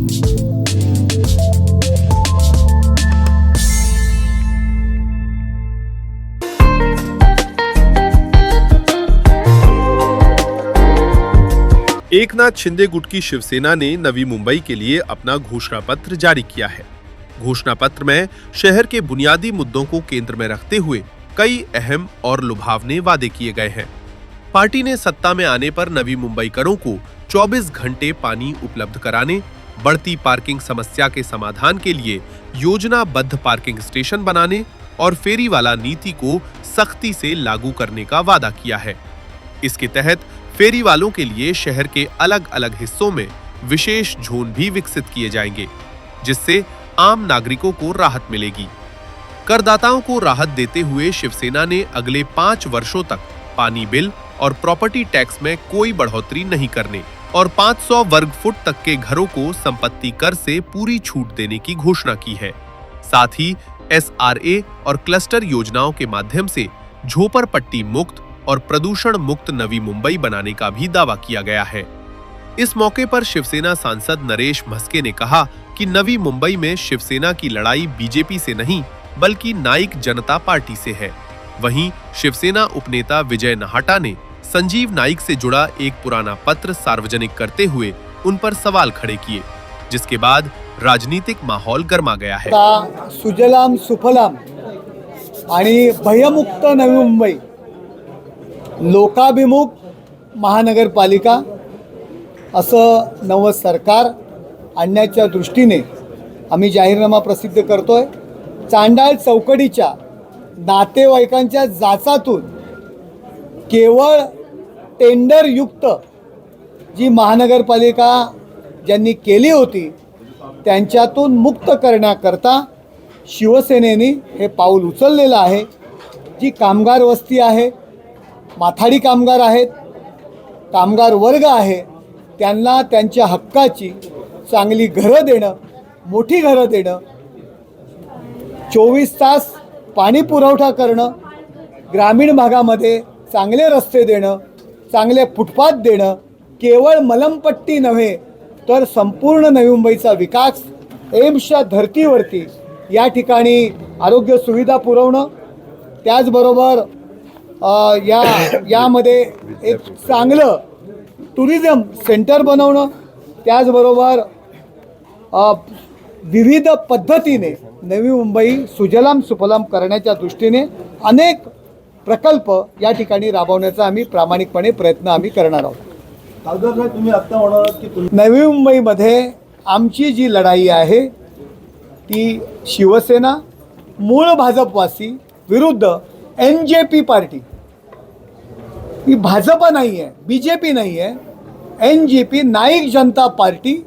एकनाथ शिंदे गुट की शिवसेना ने नवी मुंबई के लिए अपना घोषणा पत्र जारी किया है। घोषणा पत्र में शहर के बुनियादी मुद्दों को केंद्र में रखते हुए कई अहम और लुभावने वादे किए गए हैं। पार्टी ने सत्ता में आने पर नवी मुंबईकरों को 24 घंटे पानी उपलब्ध कराने, बढ़ती पार्किंग समस्या के समाधान के लिए योजनाबद्ध पार्किंग स्टेशन बनाने और फेरीवाला नीति को सख्ती से लागू करने का वादा किया है। इसके तहत फेरी वालों के लिए शहर के अलग अलग हिस्सों में विशेष जोन भी विकसित किए जाएंगे, जिससे आम नागरिकों को राहत मिलेगी। करदाताओं को राहत देते हुए शिवसेना ने अगले 5 वर्षों तक पानी बिल और प्रॉपर्टी टैक्स में कोई बढ़ोतरी नहीं करने और 500 वर्ग फुट तक के घरों को संपत्ति कर से पूरी छूट देने की घोषणा की है। साथ ही SRA और क्लस्टर योजनाओं के माध्यम से झोपड़पट्टी मुक्त और प्रदूषण मुक्त नवी मुंबई बनाने का भी दावा किया गया है। इस मौके पर शिवसेना सांसद नरेश म्हस्के ने कहा कि नवी मुंबई में शिवसेना की लड़ाई बीजेपी से नहीं बल्कि नाइक जनता पार्टी से है। वहीं शिवसेना उपनेता विजय नाहटा ने संजीव नाइक से जुड़ा एक पुराना पत्र सार्वजनिक करते हुए उन पर सवाल खड़े किए, जिसके बाद राजनीतिक माहौल गर्मा गया है। सुजलाम सुफलाम आणि भयमुक्त नवी मुंबई, लोकाभिमुख महानगरपालिका असं नवं सरकार आणण्याच्या दृष्टीने आम्ही जाहीरनामा प्रसिद्ध करतोय। चांडाळ चौकडीच्या नातेवाईकांच्या जाचातून केवळ टेंडरयुक्त जी महानगरपालिका ज्यांनी केली होती त्यांच्यातून मुक्त करण्याकरता शिवसेनेने हे पाऊल उचललेलं आहे। जी कामगार वस्ती आहे, माथाडी कामगार आहेत, कामगार वर्ग आहे, त्यांना त्यांच्या हक्काची चांगली घरं देणं, मोठी घरं देणं, 24 तास पाणी पुरवठा करणं, ग्रामीण भागामध्ये चांगले रस्ते देणं, चांगले फुटपाथ देणं, केवळ मलमपट्टी नव्हे तर संपूर्ण नवी मुंबईचा विकास एम्सच्या धर्तीवरती या ठिकाणी आरोग्य सुविधा पुरवणं, त्याचबरोबर यामध्ये एक चांगलं टुरिझम सेंटर बनवणं, त्याचबरोबर विविध पद्धतीने नवी मुंबई सुजलाम सुफलाम करण्याच्या दृष्टीने अनेक प्रकल्प या ठिकाणी राबवण्याचा आम्ही प्रामाणिकपणे प्रयत्न आम्ही करणार आहोत। तुम्ही आता म्हणालात की नवी मुंबईमध्ये आमची जी लढाई आहे ती शिवसेना मूळ भाजपवासी विरुद्ध NJP पार्टी, ही भाजप नाही आहे, बीजेपी नाही आहे, NJP नाईक जनता पार्टी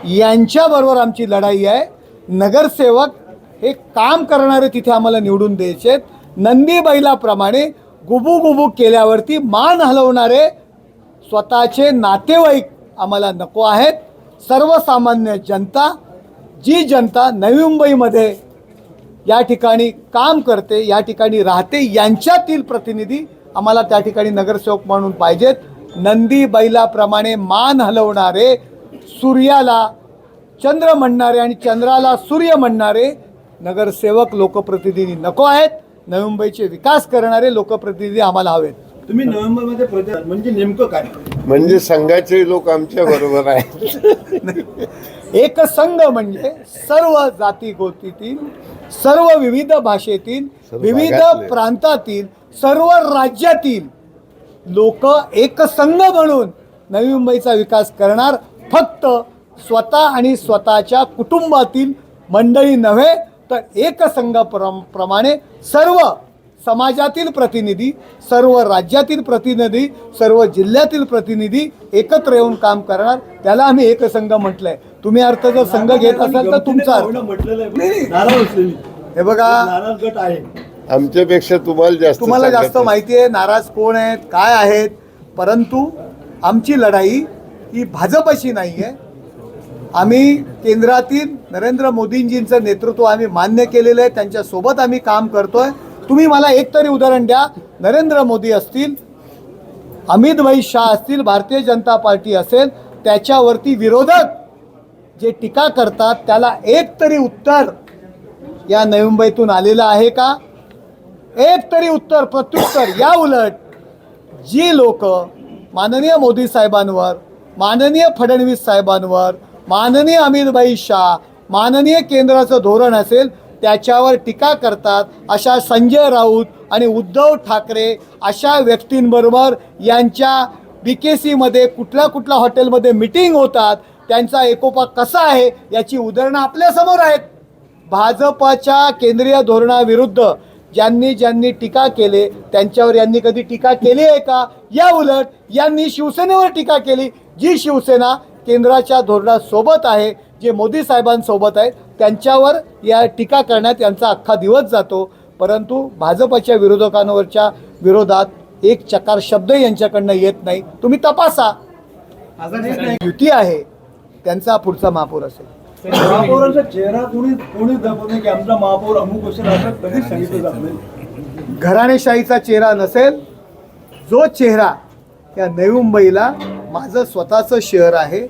यांच्याबरोबर आमची लढाई आहे। नगरसेवक हे काम करणारे तिथे आम्हाला निवडून द्यायचे, नंदी बैलाप्रमाणे गुबू गुबू केल्यावरती मान हलवणारे स्वतःचे नातेवाईक आम्हाला नको आहेत। सर्वसामान्य जनता, जी जनता नवी मुंबईमध्ये या ठिकाणी काम करते, या ठिकाणी राहते, यांच्यातील प्रतिनिधी आम्हाला त्या ठिकाणी नगरसेवक म्हणून पाहिजेत। नंदी बैलाप्रमाणे मान हलवणारे, सूर्याला चंद्र म्हणणारे आणि चंद्राला सूर्य म्हणणारे नगरसेवक लोकप्रतिनिधी नको आहेत। नवी मुंबईचे विकास करणारे लोकप्रतिनिधी आम्हाला हवेत। तुम्ही नोव्हेंबरमध्ये प्रचार म्हणजे नेमकं काय? म्हणजे संघाचे लोक आमच्या बरोबर आहेत। एक संघ म्हणजे सर्व जाती गोष्टीतील, सर्व विविध भाषेतील, विविध प्रांतातील, सर्व राज्यातील लोक एक संघ म्हणून नवी मुंबईचा विकास करणार। फक्त स्वतः आणि स्वतःच्या कुटुंबातील मंडळी नव्हे तर एक संघाप्रमाणे सर्व समाजातील प्रतिनिधी, सर्व राज्यातील प्रतिनिधी, सर्व जिल्ह्यातील प्रतिनिधी एकत्र येऊन काम करणार, त्याला आम्ही एक संघ म्हटलंय। तुम्ही अर्थ जर संघ घेत असाल तर तुमचा अर्थ हे बघा, नाराज गट आहे आमच्यापेक्षा तुम्हाला जास्त माहिती आहे नाराज कोण आहेत, काय आहेत। परंतु आमची लढाई ही भाजपशी नाही आहे। आम्ही केंद्रातील नरेंद्र मोदींजींचं नेतृत्व आम्ही मान्य केलेलं आहे, त्यांच्यासोबत आम्ही काम करतोय। तुम्ही मला एक तरी उदाहरण द्या, नरेंद्र मोदी असतील, अमित भाई शाह असतील, भारतीय जनता पार्टी असेल, त्याच्यावरती विरोधक जे टीका करतात त्याला एक तरी उत्तर या नवी मुंबईतून आलेलं आहे का? एक तरी उत्तर, प्रत्युत्तर. या उलट जी लोक माननीय मोदी साहेबांवर, माननीय फडणवीस साहेबांवर, माननीय अमितभाई शाह, माननीय केंद्राचं धोरण असेल त्याच्यावर टीका करतात, अशा संजय राऊत आणि उद्धव ठाकरे अशा व्यक्तींबरोबर यांच्या BKC कुठल्या हॉटेलमध्ये मीटिंग होतात, त्यांचा एकोपा कसा आहे याची उदाहरणं आपल्यासमोर आहेत. भाजपच्या केंद्रीय धोरणाविरुद्ध ज्यांनी टीका केले त्यांच्यावर यांनी कधी टीका केली आहे का? या उलट यांनी शिवसेनेवर टीका केली, जी शिवसेना केंद्राच्या धोरणासोबत आहे, जे मोदी साहेबांसोबत आहे, त्यांच्यावर या टीका करण्यात यांचा अख्खा दिवस जातो. परंतु भाजपच्या विरोधकांवरच्या विरोधात एक चकार शब्द यांच्याकडनं येत नाही. तुम्ही तपासा. युती आहे त्यांचा पुढचा महापौर असेल. महापौरांचा चेहरा कोणी दाखवतो की आमचा महापौर अमुक असेल असं कधीच सांगितलं जात नाही. घराणेशाहीचा चेहरा नसेल, जो चेहरा या नवी मुंबईला माझं स्वतःचं शहर आहे,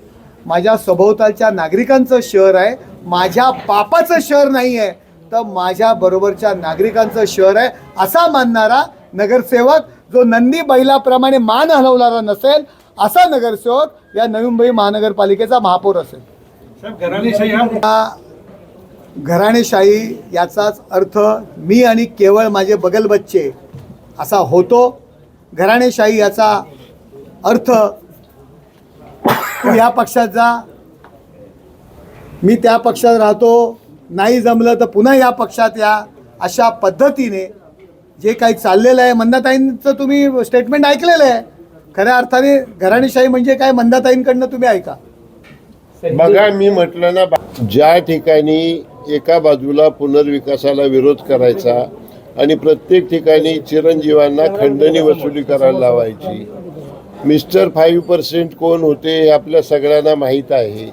माझ्या सभोवतालच्या नागरिकांचं शहर आहे, माझ्या बापाचं शहर नाही आहे तर माझ्या बरोबरच्या नागरिकांचं शहर आहे असा मानणारा नगरसेवक, जो नंदी बैलाप्रमाणे मान हलवणारा नसेल असा नगरसेवक या नवी मुंबई महानगरपालिकेचा महापौर असेल. घराणेशाही याचाच अर्थ मी आणि केवळ माझे बगल बच्चे असा होतो. घराणेशाही याचा अर्थ तू या पक्षात जा, मी त्या पक्षात राहतो, नाही जमलं तर पुन्हा या पक्षात या, अशा पद्धतीने जे काही चाललेलं आहे. मंदाताईंचं तुम्ही स्टेटमेंट ऐकलेलं आहे. खऱ्या अर्थाने घराणेशाही म्हणजे काय मंदाताईंकडनं तुम्ही ऐका. बघा, मी म्हटलं ना, ज्या ठिकाणी एका बाजूला पुनर्विकासाला विरोध करायचा आणि प्रत्येक ठिकाणी चिरंजीवांना खंडणी वसुली करायला लावायची. मिस्टर 5% कोण होते हे आपल्या सगळ्यांना माहीत आहे.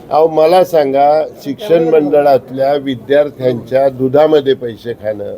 अहो मला सांगा, शिक्षण मंडळातल्या विद्यार्थ्यांच्या दुधामध्ये पैसे खाणं,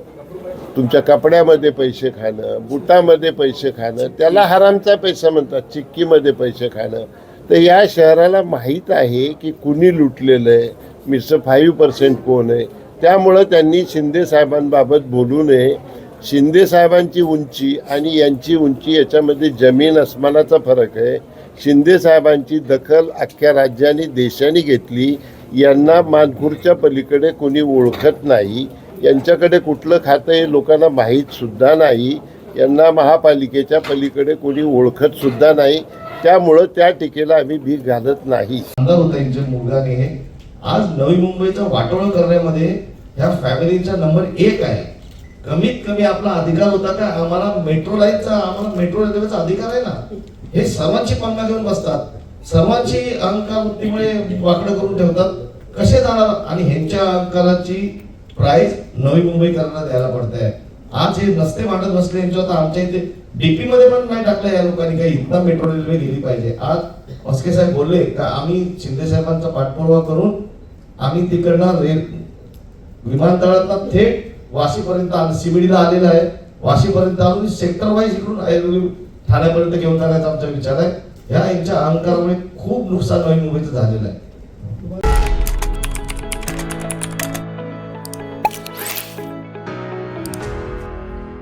तुमच्या कपड्यामध्ये पैसे खाणं, बुटामध्ये पैसे खाणं, त्याला हरामचा पैसा म्हणतात. चिक्कीमध्ये पैसे खाणं. तर या शहराला माहीत आहे की कुणी लुटलेलं आहे, मिस्टर 5% कोण आहे. त्यामुळं त्यांनी शिंदे साहेबांबाबत बोलू नये. शिंदे साहेबांची उंची आणि यांची उंची याच्यामध्ये जमीन अस्मानाचा फरक आहे. शिंदे साहेबांची दखल अख्ख्या राज्याने देशाने घेतली. यांना मानखुर्दच्या पलीकडे कोणी ओळखत नाही. यांच्याकडे कुठलं खातं हे लोकांना माहीतसुद्धा नाही. यांना महापालिकेच्या पलीकडे कोणी ओळखतसुद्धा नाही. त्यामुळं त्या टीकेला आम्ही भीक घालत नाही. आमदार होता यांच्या मुलगाने आज नवी मुंबईचा वाटोळा करण्यामध्ये ह्या फॅमिलीचा नंबर 1 आहे. कमीत कमी आपला अधिकार होता का आम्हाला मेट्रो देण्याचा अधिकार आहे ना. हे सर्वांची पंगा घेऊन बसतात, सर्वांची अहंकारवृत्तीमुळे वाकडं करून ठेवतात. कसे जाणार? आणि ह्यांच्या अहंकाराची प्राइस नवी मुंबईकरांना द्यायला पडते. आज हे नसते मांडत बसले यांच्यावर. आमच्या इथे डीपी मध्ये पण नाही टाकलं या लोकांनी काही इथं मेट्रो रेल्वे गेली पाहिजे. आज मस्के साहेब बोलले का आम्ही शिंदे साहेबांचा पाठपुरावा करून आम्ही तिकडनं विमानतळातला थेट वाशीपर्यंत CBDला आलेला आहे. वाशीपर्यंत आणून सेक्टर वाईज इकडून ठाण्यापर्यंत घेऊन जाण्याचा आमचा विचार आहे. ह्या यांच्या अहंकारामुळे खूप नुकसान नवी मुंबईचं झालेलं आहे.